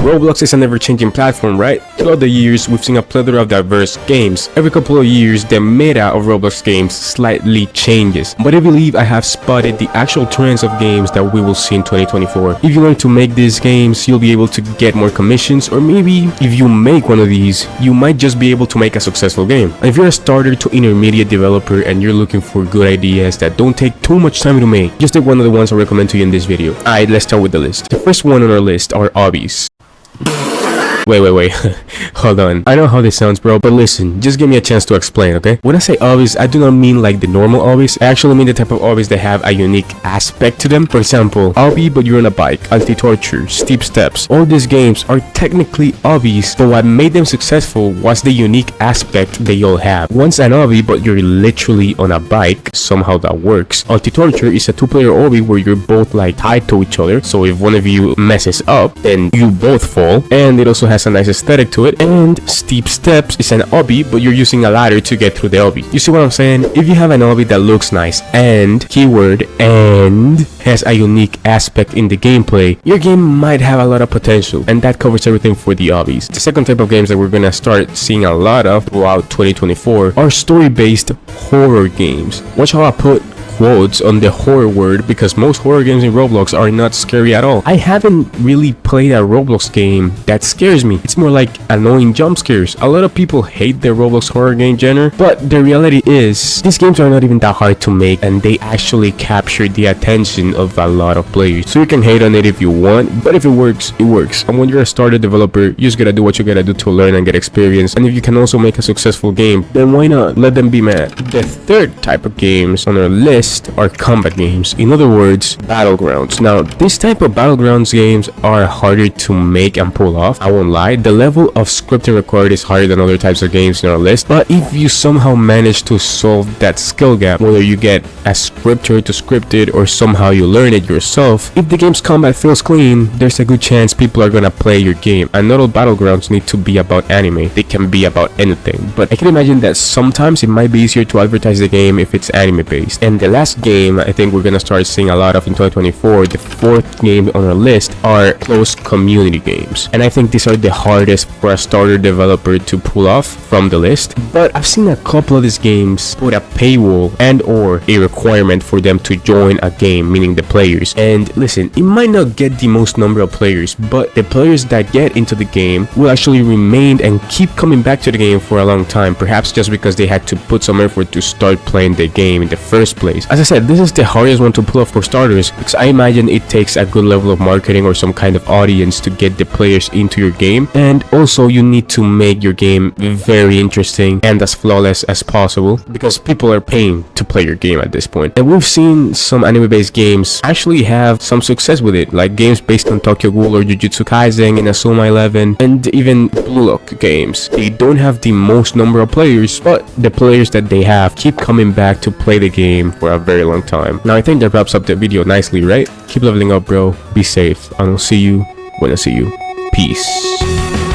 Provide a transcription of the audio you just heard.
Roblox is an ever-changing platform, right? Throughout the years, we've seen a plethora of diverse games. Every couple of years, the meta of Roblox games slightly changes. But I believe I have spotted the actual trends of games that we will see in 2024. If you learn to make these games, you'll be able to get more commissions, or maybe if you make one of these, you might just be able to make a successful game. And if you're a starter to intermediate developer and you're looking for good ideas that don't take too much time to make, just take one of the ones I recommend to you in this video. Alright, let's start with the list. The first one on our list are Obbies. Wait. Hold on. I know how this sounds, bro, but listen, just give me a chance to explain, okay? When I say obbies, I do not mean like the normal obbies. I actually mean the type of obbies that have a unique aspect to them. For example, obby, but you're on a bike, anti-torture, steep steps. All these games are technically obbies, but what made them successful was the unique aspect they all have. Once an obby, but you're literally on a bike, somehow that works. Anti-torture is a two-player obby where you're both like tied to each other, so if one of you messes up, then you both fall, and it also has a nice aesthetic to it. And steep steps is an obby, but you're using a ladder to get through the obby. You see what I'm saying? If you have an obby that looks nice and keyword and has a unique aspect in the gameplay, your game might have a lot of potential, and that covers everything for the obbies. The second type of games that we're gonna start seeing a lot of throughout 2024 are story-based horror games. Watch how I put quotes on the horror word, because most horror games in Roblox are not scary at all. I haven't really played a Roblox game that scares me. It's more like annoying jump scares. A lot of people hate the Roblox horror game genre, but the reality is these games are not even that hard to make, and they actually capture the attention of a lot of players. So you can hate on it if you want, but if it works, it works. And when you're a starter developer, you just gotta do what you gotta do to learn and get experience. And if you can also make a successful game, then why not? Let them be mad. The third type of games on our list are combat games, in other words, battlegrounds. Now, this type of battlegrounds games are harder to make and pull off. I won't lie, the level of scripting required is higher than other types of games in our list, but if you somehow manage to solve that skill gap, whether you get a scripter to script it or somehow you learn it yourself, if the game's combat feels clean, there's a good chance people are gonna play your game. And not all battlegrounds need to be about anime, they can be about anything. But I can imagine that sometimes it might be easier to advertise the game if it's anime based. And the last game I think we're gonna start seeing a lot of in 2024, the fourth game on our list, are closed community games. And I think these are the hardest for a starter developer to pull off from the list. But I've seen a couple of these games put a paywall and or a requirement for them to join a game, meaning the players. And listen, it might not get the most number of players, but the players that get into the game will actually remain and keep coming back to the game for a long time, perhaps just because they had to put some effort to start playing the game in the first place. As I said, this is the hardest one to pull off for starters, because I imagine it takes a good level of marketing or some kind of audience to get the players into your game, and also you need to make your game very interesting and as flawless as possible, because people are paying to play your game at this point. And we've seen some anime-based games actually have some success with it, like games based on Tokyo Ghoul or Jujutsu Kaisen and Asuma 11, and even Blue Lock games. They don't have the most number of players, but the players that they have keep coming back to play the game for a very long time. Now I think that wraps up the video nicely, right? Keep leveling up, bro. Be safe, and I'll see you when I see you. Peace.